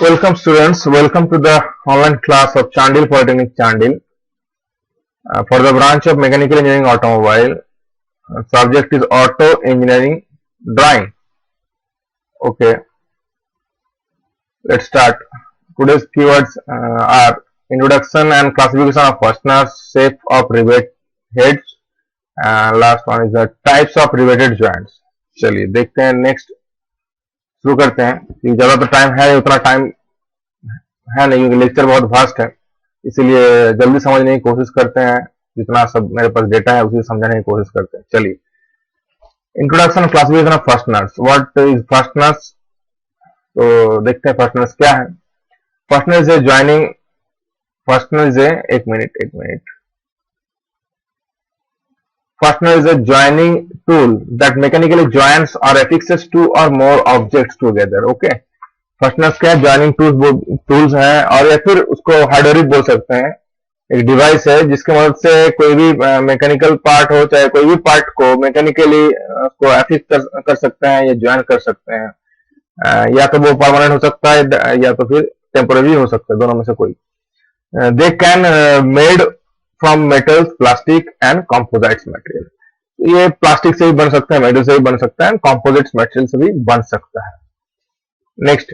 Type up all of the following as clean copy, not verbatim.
Welcome students, welcome to the online class of Chandil Polytechnic Chandil for the branch of Mechanical Engineering Automobile. Subject is Auto Engineering Drawing. Okay, let's start. Today's keywords are introduction and classification of fasteners, shape of rivet heads, and last one is the types of riveted joints. चलिए देखते हैं next शुरू करते हैं. क्योंकि ज्यादा तो time है, उतना टाइम है नहीं क्योंकि लेक्चर बहुत फास्ट है, इसीलिए जल्दी समझने की कोशिश करते हैं. जितना सब मेरे पास डेटा है उसी समझने की कोशिश करते हैं. चलिए, introduction classification of fasteners. What is fasteners? तो देखते हैं फास्टनर्स क्या है. Fastener is a joining. Fastener is a एक minute. Fastener is a joining tool that mechanically joins or affixes two or more objects together. Okay. Fasteners क्या है? Joining tools हैं, और या फिर उसको हार्डवेयर बोल सकते हैं. एक डिवाइस है जिसकी मदद से कोई भी मैकेनिकल पार्ट हो, चाहे कोई भी पार्ट को मैकेनिकली उसको एफिक्स कर सकते हैं या ज्वाइन कर सकते हैं. या तो वो परमानेंट हो सकता है या तो फिर टेम्पोररी हो सकता है, दोनों में से कोई. They can made from metals, plastic and composites material. ये प्लास्टिक से भी बन सकता है, मेटल से भी बन सकता है, कॉम्पोजिट्स मटेरियल से भी बन सकता है. नेक्स्ट,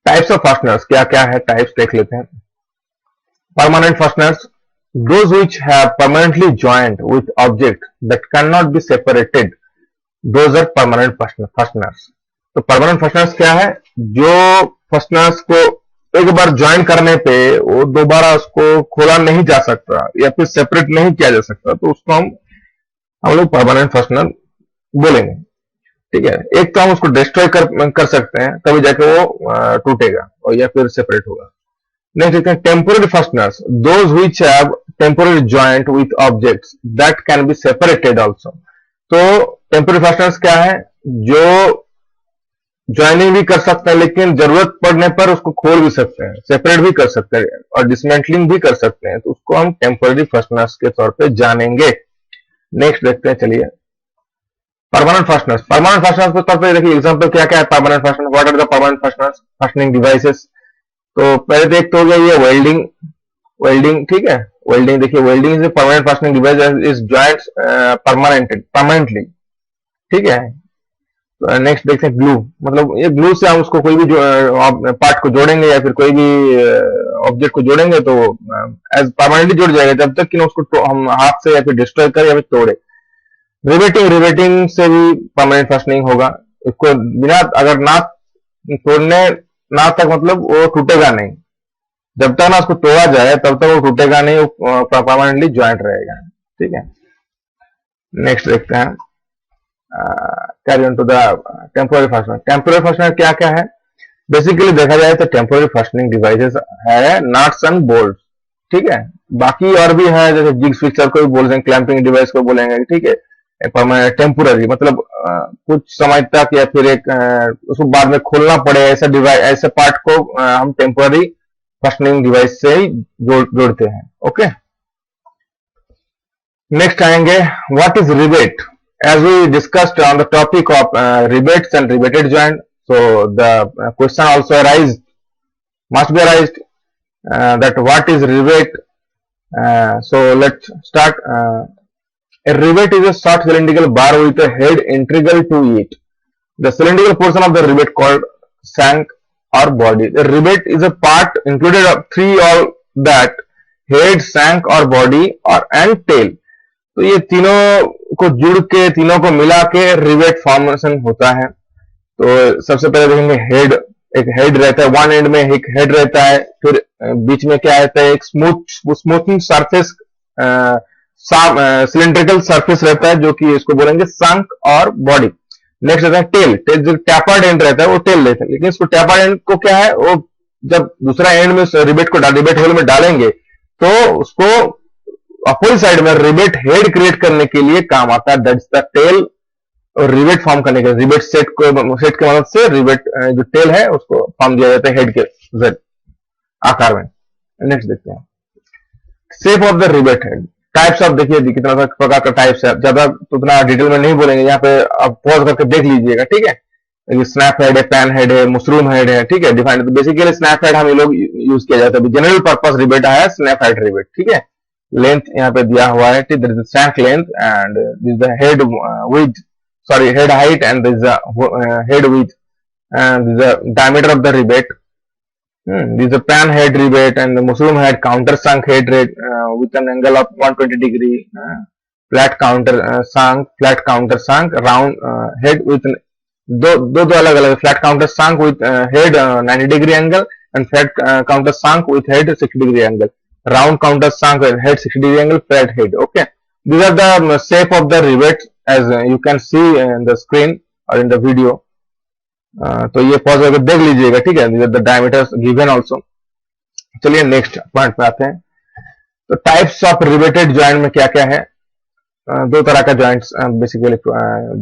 टाइप्स ऑफ फास्टनर्स क्या क्या है, टाइप्स देख लेते हैं. Permanent fasteners, those which have permanently joined with object that cannot be separated, those are permanent fasteners. तो परमानेंट फास्टनर्स क्या है? जो फास्टनर्स को एक बार ज्वाइन करने पे वो दोबारा उसको खोला नहीं जा सकता या फिर सेपरेट नहीं किया जा सकता, तो उसको हम लोग परमानेंट फास्टनर बोलेंगे. ठीक है. एक तो हम उसको डिस्ट्रॉय कर सकते हैं, तभी जाके वो टूटेगा और या फिर सेपरेट होगा. नेक्स्ट देखते हैं temporary fasteners. Those which have temporary joint with objects that can be separated also. तो टेम्पोररी फास्टनर्स क्या है? जो ज्वाइनिंग भी कर सकते हैं, लेकिन जरूरत पड़ने पर उसको खोल भी सकते हैं, सेपरेट भी कर सकते हैं और डिसमेंटलिंग भी कर सकते हैं, तो उसको हम टेम्पोररी फास्टनर्स के तौर पे जानेंगे. नेक्स्ट देखते हैं. चलिए, परमानेंट फास्टनर्स. परमानेंट फास्टनर्स के तौर पे देखिए एग्जांपल क्या क्या है. Permanent fastener, what are the permanent fasteners? Fastening devices. तो पहले तो एक तो हो गया ये वेल्डिंग. ठीक है. वेल्डिंग देखिए, welding is permanent fastening device is joints permanently. ठीक है. नेक्स्ट देखते हैं ग्लू. मतलब ये ग्लू से हम उसको कोई भी पार्ट को जोड़ेंगे या फिर कोई भी ऑब्जेक्ट को जोड़ेंगे तो एज परमानेंटली जुड़ जाएगा, जब तक कि उसको हम हाथ से या फिर डिस्ट्रॉय करें या फिर तोड़े. रिवेटिंग से भी परमानेंट फास्टनिंग होगा. इसको बिना अगर ना तोड़ने ना तक मतलब वो टूटेगा नहीं. जब तक ना उसको तोड़ा जाए तब तक वो टूटेगा नहीं, वो परमानेंटली ज्वाइंट रहेगा. ठीक है. नेक्स्ट देखते हैं. Carry on to the temporary fastener. Temporary fastener क्या क्या है? बेसिकली देखा जाए तो टेम्पोररी फास्टनिंग डिवाइसेस है नट्स एंड बोल्ट. ठीक है. बाकी और भी है, जैसे जिग्स फिक्सर को भी बोलेंगे, क्लैंपिंग डिवाइस को बोलेंगे. ठीक है. टेम्पोररी मतलब कुछ समय तक या फिर एक उसको बाद में खोलना पड़े ऐसा डिवाइस, ऐसे पार्ट को हम टेम्पोररी फास्टनिंग डिवाइस से ही जोड़ते हैं. ओके. नेक्स्ट आएंगे, what is rivet? As we discussed on the topic of rivets and riveted joint, so the question also must be arised that what is rivet? So let's start. A rivet is a short cylindrical bar with a head integral to it. The cylindrical portion of the rivet called shank or body. The rivet is a part included of three all that: head, shank or body and tail. तो ये तीनों को जुड़ के, तीनों को मिला के रिवेट फॉर्मेशन होता है. तो सबसे पहले देखेंगे हेड. एक हेड रहता है, वन एंड में एक हेड रहता है, फिर बीच में क्या रहता है? एक स्मूथिंग सरफेस, सिलेंड्रिकल सरफेस रहता है, जो कि इसको बोलेंगे शंक और बॉडी. नेक्स्ट रहता है टेल. जो टैपर्ड एंड रहता है वो टेल रहता है, लेकिन इसको टैपर्ड एंड को क्या है, वो जब दूसरा एंड में रिवेट होल में डालेंगे तो उसको अपोजिट साइड में रिवेट हेड क्रिएट करने के लिए काम आता है. That's the tail. और रिवेट फॉर्म करने के रिवेट सेट की मदद से रिवेट जो टेल है उसको फॉर्म दिया जाता है हेड के आकार में. नेक्स्ट देखते हैं, shape of the rivet head. Types of देखिए कितना प्रकार का टाइप्स है, ज्यादा तो उतना डिटेल में नहीं बोलेंगे, यहाँ पे आप पॉज करके देख लीजिएगा. ठीक है. स्नैप हेड है, पैन हेड है, मशरूम हेड है, ठीक है, डिफाइंड। तो बेसिकली स्नैप हेड हम ये लोग यूज किया जाता है, जनरल पर्पस रिबेट है स्नैप हेड रिबेट, ठीक है। लेंथ यहाँ पे दिया हुआ है, ठीक, this is shank length and this the head width, sorry head height and this head width and this is the diameter of the rivet. This is a pan head rivet and the mushroom head counter sunk head with an angle of 120 degree. Flat counter sunk round head with दो अलग अलग flat counter sunk with head 90 degree angle and flat counter sunk with head 60 degree angle. Round counter sunk with head 60 degree angle, flat head. Okay, these are the shape of the rivet as you can see in the screen or in the video. तो ये pause करके देख लीजिएगा, ठीक है, the diameters given also. चलिए next point पे आते हैं। तो टाइप्स ऑफ रिवेटेड जॉइंट में क्या क्या है? दो तरह का जॉइंट्स बेसिकली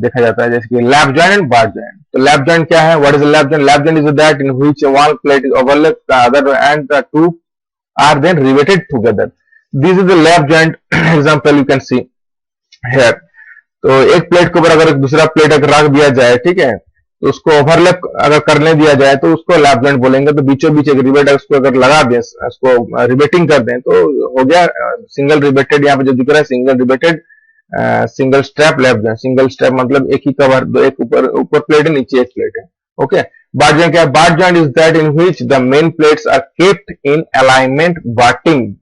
देखा जाता है, जैसे कि lap joint and bar joint. तो लैप जॉइंट क्या है? What is lap joint? Lap joint is that in which one plate is overlap the other and the two are then riveted together. This is the lap joint example you can see here. तो एक plate के ऊपर अगर दूसरा plate अगर रख दिया जाए, ठीक है, तो उसको ओवरलैप अगर करने दिया जाए तो उसको लैप जॉइंट बोलेंगे। तो बीचों बीच एक रिवेट उसको अगर लगा दें, उसको रिवेटिंग कर दें, तो हो गया सिंगल रिवेटेड। यहाँ पे जो दिख रहा है single riveted single strap lap joint. Single strap मतलब एक ही कवर, दो एक ऊपर प्लेट है, नीचे एक प्लेट है। ओके, बार जॉइंट क्या है? Bar joint is that in which the main plates are kept in alignment butting.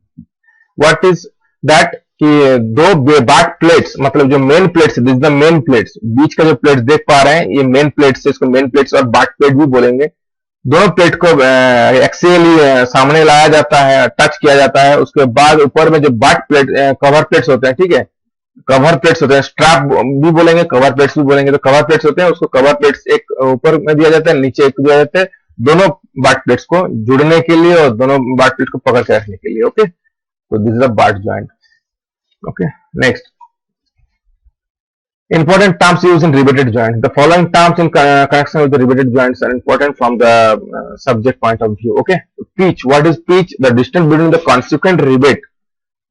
What is that? कि दो बाट प्लेट्स, मतलब जो main plates, this the main plates, बीच का जो प्लेट्स देख पा रहे हैं ये मेन प्लेट्स है, इसको मेन प्लेट्स और बाट प्लेट भी बोलेंगे। दोनों प्लेट को एक्सियली सामने लाया जाता है, टच किया जाता है। उसके बाद ऊपर में जो बाट प्लेट कवर प्लेट्स होते हैं, ठीक है, कवर प्लेट्स होते हैं, स्ट्रैप भी बोलेंगे, कवर प्लेट्स भी बोलेंगे। तो कवर प्लेट्स होते हैं, उसको कवर प्लेट्स एक ऊपर में दिया जाता है, नीचे एक दिया जाता है, दोनों बाट प्लेट्स को जुड़ने के लिए और दोनों बाट प्लेट को पकड़ के रखने के लिए। ओके, तो दिस इज द बाट joint. Okay, next. Important terms used in riveted joint. The following terms in connection with the riveted joints are important from the subject point of view. Okay, pitch. What is pitch? The distance between the consequent rivet.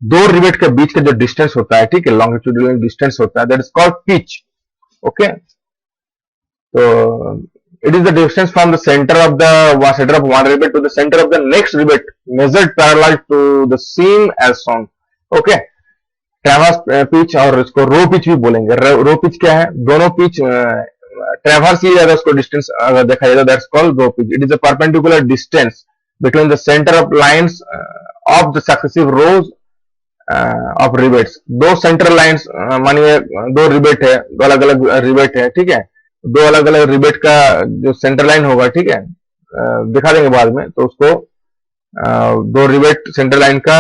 दो rivet के बीच का जो distance होता है, ठीक है, longitudinal distance होता है, that is called pitch. Okay, तो it is the distance from the center of one rivet to the center of the next rivet measured parallel to the seam as shown. Okay, traverse pitch और इसको रो pitch भी बोलेंगे। रो pitch क्या है? दोनों pitch traverse ही ज्यादा उसको distance अगर देखा जाए, that's called row pitch. It is a perpendicular distance between the centre of lines of the successive rows of rivets. दो सेंटर लाइंस, मानिए दो रिवेट है, दो अलग अलग रिवेट है, ठीक है, दो अलग अलग रिवेट का जो सेंटर लाइन होगा, ठीक है, दिखा देंगे बाद में, तो उसको दो रिवेट सेंटर लाइन का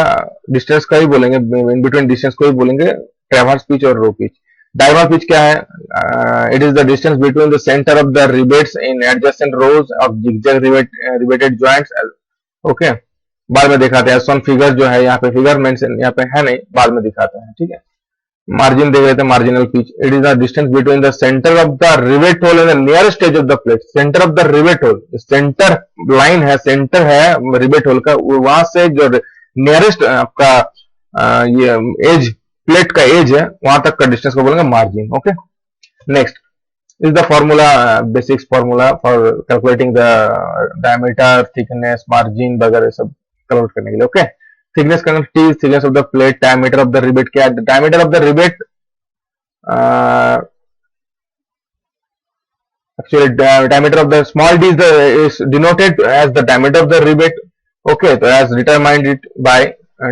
डिस्टेंस का ही बोलेंगे, इन बिटवीन डिस्टेंस को ही बोलेंगे ट्रैवर्स पिच और रो पिच। डायगोनल पिच क्या है? It is the distance between the centre of the rivets in adjacent rose of zigzag riveted joints. Okay, बाद में दिखाते हैं। सन फिगर जो है यहाँ पे, फिगर मेंशन यहाँ पे है नहीं, बाद में दिखाते हैं, ठीक है। मार्जिन देख रहे थे, marginal pitch. It is the distance between the centre of the rivet hole and the nearest edge of the plate. Centre of the rivet hole, centre line है, सेंटर है रिवेट होल का, वहां से जो nearest आपका ये as, plate का edge है, वहां तक का डिस्टेंस को बोलेंगे margin. Okay, next is the formula, basics formula for calculating the diameter, thickness, margin वगैरह सब कैलकुलेट करने के लिए। ओके, thickness का T is thickness of the plate, diameter of the rivet क्या है? The diameter of the rivet actually diameter of the small d is denoted as the diameter of the rivet. Okay, तो as determined it by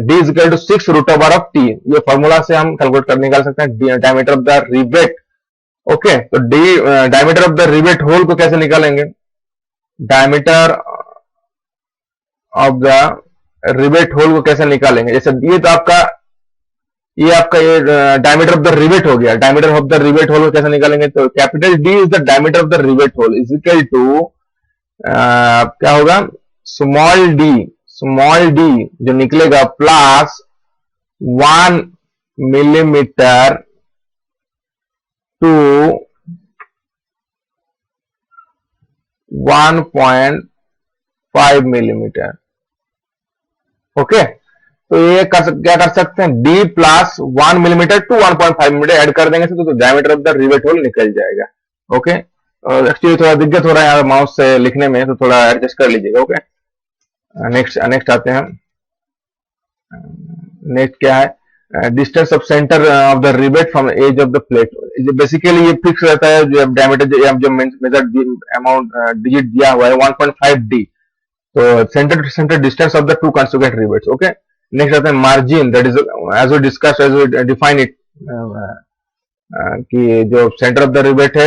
d is equal to 6 root over of t। ये formula से हम calculate कर निकाल सकते हैं diameter of the rivet। Okay, तो d diameter of the rivet hole को कैसे निकालेंगे? diameter of the rivet hole को कैसे निकालेंगे? जैसे ये तो आपका ये डायमीटर ऑफ द रिवेट हो गया। Diameter of the rivet hole को कैसे निकालेंगे? तो capital D is the diameter of the rivet hole is equal to क्या होगा? स्मॉल डी जो निकलेगा plus 1 millimetre to 1.5 millimetre. Okay, तो ये क्या कर सकते हैं? d plus 1 millimetre to 1.5 millimetre add कर देंगे तो diameter of the rivet hole निकल जाएगा। ओके, एक्चुअली थोड़ा दिक्कत हो रहा है यहाँ माउस से लिखने में, तो थोड़ा एडजस्ट कर लीजिएगा। ओके, नेक्स्ट नेक्स्ट आते हैं। नेक्स्ट क्या है, distance of centre of the rivet from edge of the plate. Basically ये फिक्स रहता है, जो डायमीटर जो मेजर अमाउंट डिजिट दिया हुआ है 1.5 डी, तो center center distance of the two conjugate rivets. Okay, next आता है margin, that is as we discuss as we define it, कि जो सेंटर ऑफ द रिवेट है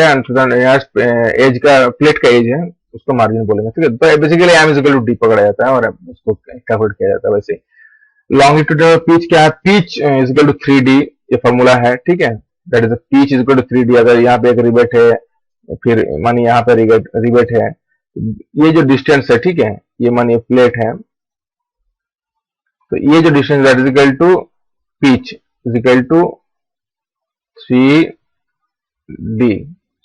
एज का प्लेट का एज है उसको मार्जिन बोलेंगे। ठीक है, तो basically M is equal to D पकड़ा जाता है और उसको कैलकुलेट किया जाता है। वैसे लॉन्गिट्यूडनल पिच क्या है, pitch is equal to 3d, ये फॉर्मूला है। ठीक है, that is pitch is equal to 3d। अगर यहाँ पे एक रिवेट है, फिर मानिए यहाँ पे रिवेट है, ये जो डिस्टेंस है, ठीक है, ये मानिए प्लेट है, तो ये जो distance that is equal to pitch is equal to 3d,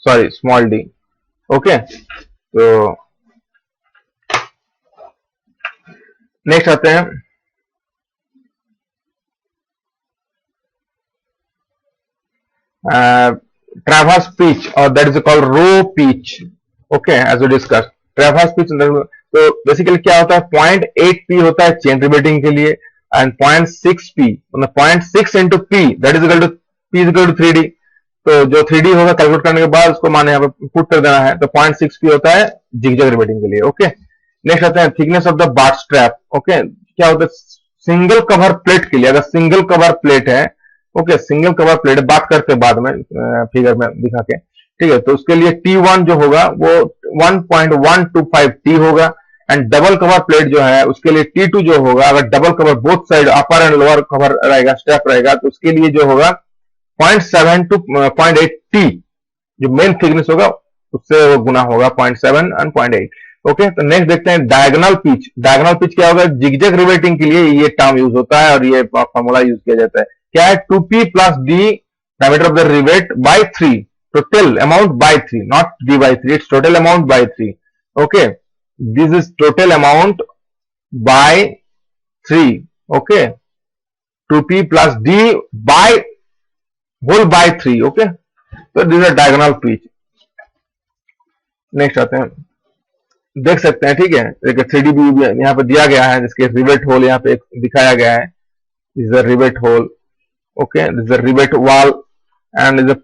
sorry small d। Okay, तो नेक्स्ट आते हैं traverse pitch, or that is called row pitch. Okay, as we discussed, traverse pitch, तो बेसिकली क्या होता है, 0.8p होता है chain riveting के लिए, एंड 0.6p मतलब 0.6 into p that is equal to p is equal to 3d। तो जो 3d होगा कैलकुलेट करने के बाद उसको माने यहाँ पे पुट कर देना है, तो 0.6p होता है जिगजैग रिवेटिंग के लिए। ओके, नेक्स्ट आते हैं thickness of the bar strap. Okay, क्या होता है, सिंगल कवर प्लेट के लिए, अगर सिंगल कवर प्लेट है, ओके, सिंगल कवर प्लेट बात करते बाद में फिगर में दिखा के, ठीक है, तो उसके लिए T1 जो होगा वो 1.125T होगा, एंड डबल कवर प्लेट जो है उसके लिए T2 जो होगा, अगर double cover both side upper and lower cover रहेगा, स्ट्रैप रहेगा, तो उसके लिए जो होगा 0.7 to 0.8T, जो मेन थिकनेस होगा उससे वो गुना होगा 0.7 एंड 0.8। ओके, तो नेक्स्ट देखते हैं डायगोनल पिच। डायगोनल पिच क्या होगा, जिगजैग रिवेटिंग के लिए ये टर्म यूज होता है और ये फॉर्मूला यूज किया जाता है। क्या है, 2p plus d diameter of the rivet by 3, total amount by 3, not d by 3, it's total amount by 3। Okay, this is total amount by 3। Okay, 2p plus d by hole by 3। Okay, तो this is diagonal pitch. Next आते हैं, देख सकते हैं, ठीक है, एक 3D view यहाँ पे दिया गया है, जिसके रिवेट होल यहाँ पे दिखाया गया है, is the rivet hole. Okay, this is the rivet wall and is the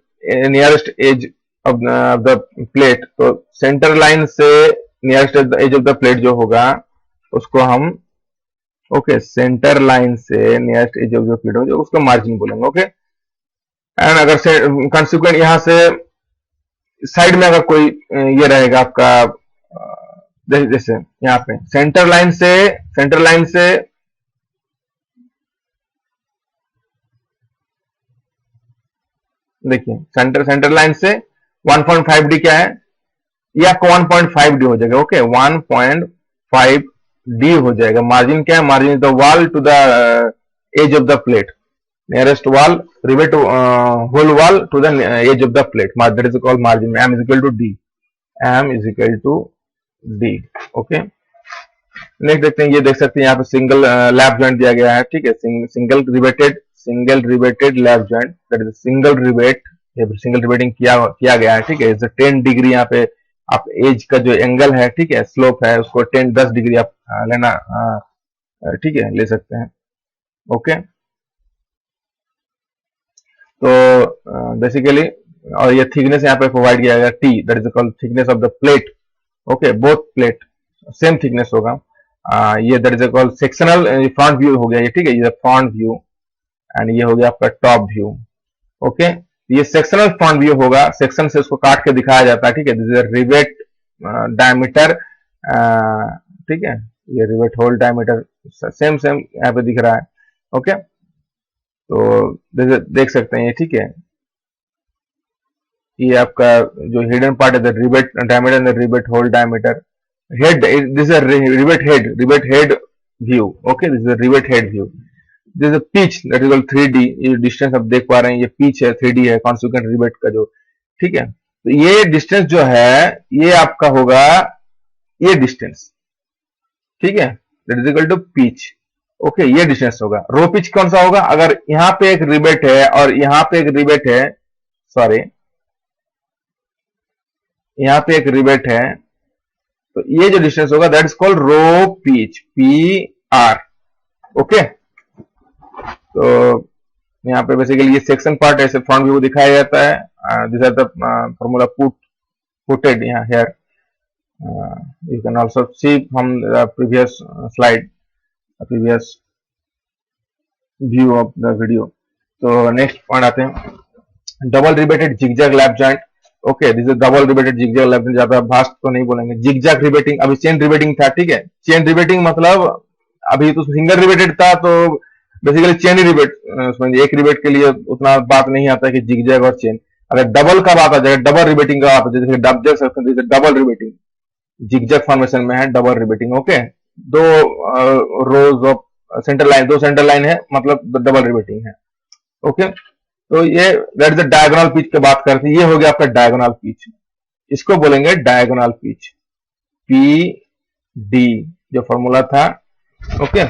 nearest edge of the plate. तो center line से nearest edge of the plate जो होगा उसको हम, okay, center line से nearest edge of the plate होगा उसको margin बोलेंगे। okay, and अगर से consequent यहाँ से साइड में अगर कोई ये रहेगा आपका, जैसे यहाँ पे सेंटर लाइन से देखिए, सेंटर लाइन से 1.5d क्या है, ये आपको 1.5d हो जाएगा। ओके, 1.5d हो जाएगा। मार्जिन क्या है, margin is the wall to the edge of the plate, nearest wall rivet hole wall to the edge of the plate, that is called margin. m is equal to d, m is equal to d। Okay, next देखते हैं, ये देख सकते हैं यहाँ पे single lap joint दिया गया है। ठीक है, single riveted lap joint, that is single rivet, single riveting किया गया है। ठीक है, 10 डिग्री यहाँ पे आप एज का जो एंगल है, ठीक है, स्लोप है, उसको 10 डिग्री आप लेना, ठीक है, ले सकते हैं। ओके, तो बेसिकली और ये थिकनेस यहाँ पे प्रोवाइड किया गया T, that is called thickness of the plate. Okay, both plate same thickness होगा। ये that is called sectional front view हो गया ये। ठीक है, ये फ्रंट व्यू एंड ये हो गया आपका टॉप व्यू। ओके, ये सेक्शनल फ्रंट व्यू होगा, सेक्शन से उसको काट के दिखाया जाता है। ठीक है, दिस इज रिवेट डायमीटर, ठीक है, ये रिवेट होल डायमीटर सेम यहाँ पे दिख रहा है। ओके, तो देख सकते हैं ये। ठीक है, ये आपका जो हिडन पार्ट है, rivet diameter and rivet hole diameter head, this is rivet head view. Okay, this is rivet head view. This is pitch, that is called 3D। ये डिस्टेंस आप देख पा रहे हैं, ये पिच है, 3D है, कॉन्सिक्वेंट रिवेट का जो। ठीक है, तो ये डिस्टेंस जो है ये आपका होगा ये डिस्टेंस। ठीक है, that is equal to pitch. Okay, ये डिस्टेंस होगा। रो पिच कौन सा होगा, अगर यहाँ पे एक रिवेट है और यहाँ पे एक रिवेट है, सॉरी, यहाँ पे एक रिवेट है, तो ये जो डिस्टेंस होगा that is called row pitch, PR। Okay, तो यहाँ पे बेसिकली ये सेक्शन पार्ट ऐसे फ्रंट व्यू दिखाया जाता है। This are the formula puted here हेयर। You can also see from previous slide, previous view of the video. तो नेक्स्ट पॉइंट आते हैं, double riveted zigzag lap joint. Okay, this is double riveted zigzag lap joint, ज्यादा भास्ट तो नहीं बोलेंगे। Zigzag रिबेटिंग, अभी चेन रिबेटिंग था, ठीक है। चेन रिबेटिंग मतलब अभी तो सिंगल रिबेटेड था, तो बेसिकली चेन ही रिबेट, उसमें एक रिबेट के लिए उतना बात नहीं आता कि जिगजैग और चेन। अगर डबल का बात आ जाएगा, डबल रिबेटिंग का बात, जैसे डबल रिबेटिंग जिगजैग फॉर्मेशन में है डबल रिबेटिंग। ओके, दो रोज ऑफ सेंटर लाइन, दो सेंटर लाइन है, मतलब डबल रिबेटिंग है। ओके, तो ये that is the diagonal pitch की बात करते हैं। ये हो गया आपका डायगोनल पिच, इसको बोलेंगे डायगोनल पिच, PD जो फॉर्मूला था। ओके,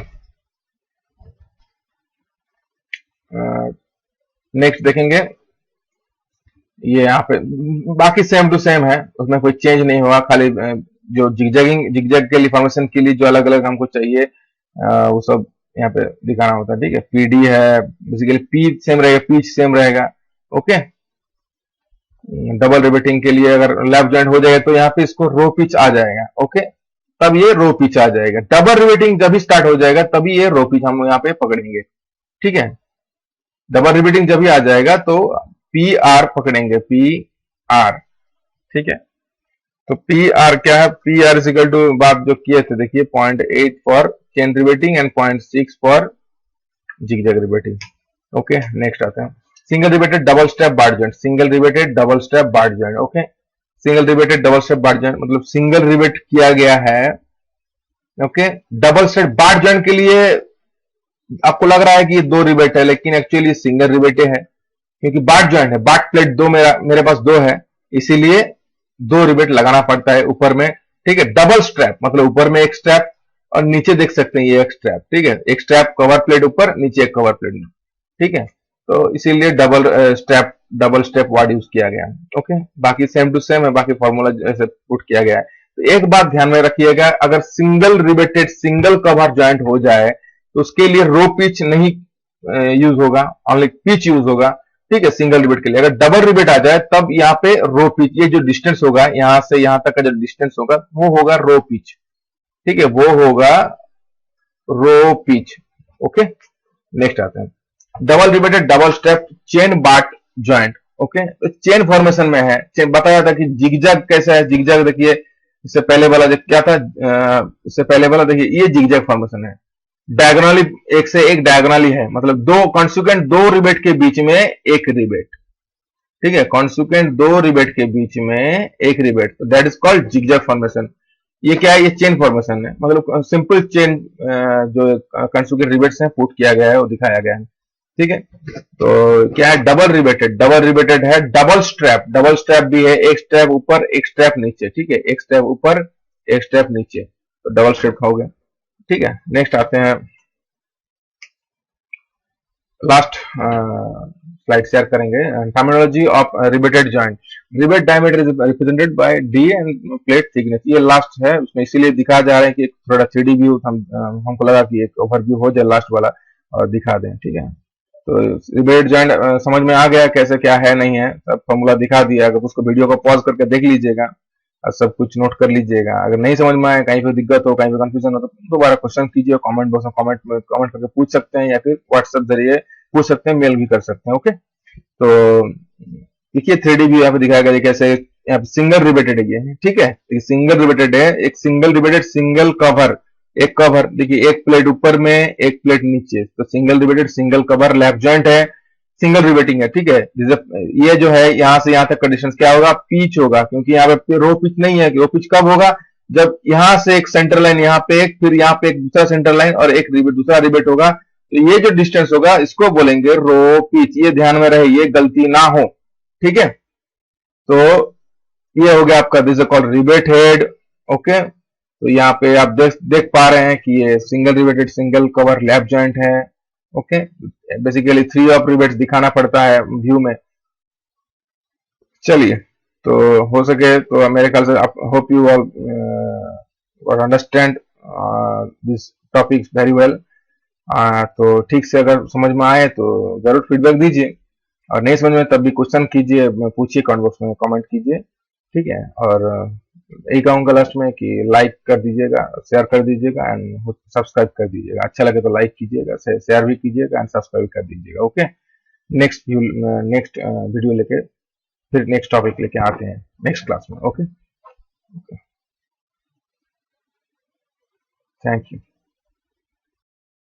नेक्स्ट देखेंगे, ये यहाँ पे बाकी सेम टू सेम है, उसमें कोई चेंज नहीं हुआ, खाली जो जिगजैग के लिए फॉर्मेशन के लिए जो अलग अलग हमको चाहिए वो सब यहाँ पे दिखाना होता है, ठीक है। PD है, बेसिकली P सेम रहेगा, पिच सेम रहेगा। ओके, डबल रिबेटिंग के लिए अगर लैप जॉइंट हो जाएगा तो यहाँ पे इसको रो पिच आ जाएगा। ओके, तब ये रो पिच आ जाएगा। डबल रिबेटिंग जब भी स्टार्ट हो जाएगा तभी ये रो पिच हम यहाँ पे पकड़ेंगे, ठीक है। डबल रिबेटिंग जब भी आ जाएगा तो PR पकड़ेंगे, PR, ठीक है। तो PR क्या है, PR इज इक्वल टू बात जो किए थे, देखिए 0.8 for chain riveting and 0.6 for zigzag riveting. Okay, next आते हैं, single riveted double step butt joint. Single riveted double step butt joint. Okay, single riveted double step butt joint मतलब single rivet किया गया है। Okay, double step butt joint के लिए आपको लग रहा है कि ये दो रिबेट है, लेकिन एक्चुअली सिंगल रिबेटे है, क्योंकि बार्ड जॉइंट है, बार्ड प्लेट दो, मेरे पास दो है, इसीलिए दो रिबेट लगाना पड़ता है ऊपर में, ठीक है। डबल स्ट्रैप मतलब ऊपर में एक स्ट्रैप और नीचे देख सकते हैं ये एक स्ट्रैप, ठीक है। एक स्ट्रैप कवर प्लेट ऊपर, नीचे एक कवर प्लेट, ठीक है। तो इसीलिए डबल स्टेप वर्ड यूज किया गया है। ओके, बाकी सेम टू सेम है, बाकी फॉर्मूला जैसे पुट किया गया है। तो एक बात ध्यान में रखिएगा, अगर single rebated single cover joint हो जाए तो उसके लिए रो पिच नहीं यूज होगा, ओनली पिच यूज होगा, ठीक है, सिंगल रिबेट के लिए। अगर डबल रिबेट आ जाए तब यहाँ पे रो पिच, ये जो डिस्टेंस होगा यहां से यहां तक का जो डिस्टेंस होगा वो होगा रो पिच, ठीक है, वो होगा रो पिच। ओके, नेक्स्ट आते हैं, double rebated double step chain बाट जॉइंट। ओके, तो चेन फॉर्मेशन में है, चेन बताया था कि जिगजैग कैसा है। जिगजैग देखिए, इससे पहले वाला क्या था, इससे पहले वाला देखिए, ये जिगजैग फॉर्मेशन है, डायगोनली एक से एक डायगोनली है, मतलब दो कॉन्सिक्वेंट दो रिबेट के बीच में एक रिबेट, ठीक है, कॉन्सिक्वेंट दो रिबेट के बीच में एक रिबेट, तो that is called zigzag formation. ये क्या है, ये चेन फॉर्मेशन है, मतलब सिंपल चेन जो कॉन्सिक्वेंट रिबेट्स हैं पुट किया गया है, वो दिखाया गया है, ठीक है। तो क्या है, डबल रिबेटेड है, डबल स्ट्रैप भी है, एक स्ट्रैप ऊपर एक स्ट्रैप नीचे, ठीक है, एक स्ट्रैप ऊपर एक स्ट्रैप नीचे, तो डबल स्ट्रैप हो गया, ठीक है। नेक्स्ट आते हैं, लास्ट स्लाइड शेयर करेंगे, terminology of rebated joint. Rebate diameter is represented by D end plate thickness, ये लास्ट है, उसमें इसीलिए दिखाया जा रहा है कि थोड़ा 3D व्यू हमको लगा कि एक ओवरव्यू हो जाए लास्ट वाला और दिखा दें, ठीक है। तो रिबेट जॉइंट समझ में आ गया कैसे क्या है नहीं है, सब फॉर्मूला दिखा दिया, अगर उसको वीडियो को पॉज करके देख लीजिएगा और सब कुछ नोट कर लीजिएगा। अगर नहीं समझ में आए, कहीं पे दिक्कत हो, कहीं पे कंफ्यूजन हो, तो दोबारा क्वेश्चन कीजिए, कमेंट बॉक्स में कमेंट करके पूछ सकते हैं, या फिर व्हाट्सएप जरिए पूछ सकते हैं, मेल भी कर सकते हैं। ओके, तो देखिए 3D व्यू यहाँ पे दिखाया गया, कैसे यहाँ पे सिंगल रिबेटेड है, ठीक है, सिंगल रिबेटेड है, एक सिंगल रिबेटेड सिंगल कवर, एक कवर देखिए, एक प्लेट ऊपर में एक प्लेट नीचे, तो single rebated single cover lap joint है, सिंगल रिबेटिंग है, ठीक है। ये जो है यहां से यहां तक का डिस्टेंस क्या होगा, पिच होगा, क्योंकि यहाँ पे रो पिच नहीं है। रो पिच कब होगा, जब यहां से एक सेंटर लाइन यहाँ पे एक, फिर यहाँ पे एक दूसरा सेंटर लाइन और एक रिबेट दूसरा रिबेट होगा, तो ये जो डिस्टेंस होगा इसको बोलेंगे रो पिच। ये ध्यान में रहे, ये गलती ना हो, ठीक है। तो ये हो गया आपका, this is called rebate head. Okay, तो यहाँ पे आप देख पा रहे हैं कि ये single rebated single cover lap joint है। ओके, बेसिकली 3 ऑफ रिबेट्स दिखाना पड़ता है व्यू में। चलिए तो हो सके तो मेरे ख्याल से आप hope you all understand this topics very well. तो ठीक से अगर समझ में आए तो जरूर फीडबैक दीजिए, और नहीं समझ में तब भी क्वेश्चन कीजिए, पूछिए कमेंट बॉक्स में, कमेंट कीजिए, ठीक है। और यही कहूंगा लास्ट में कि लाइक कर दीजिएगा, शेयर कर दीजिएगा एंड सब्सक्राइब कर दीजिएगा। अच्छा लगे तो लाइक कीजिएगा, शेयर भी कीजिएगा एंड सब्सक्राइब कर दीजिएगा। ओके, नेक्स्ट वीडियो लेके फिर नेक्स्ट टॉपिक लेके आते हैं नेक्स्ट क्लास में। Okay, thank you.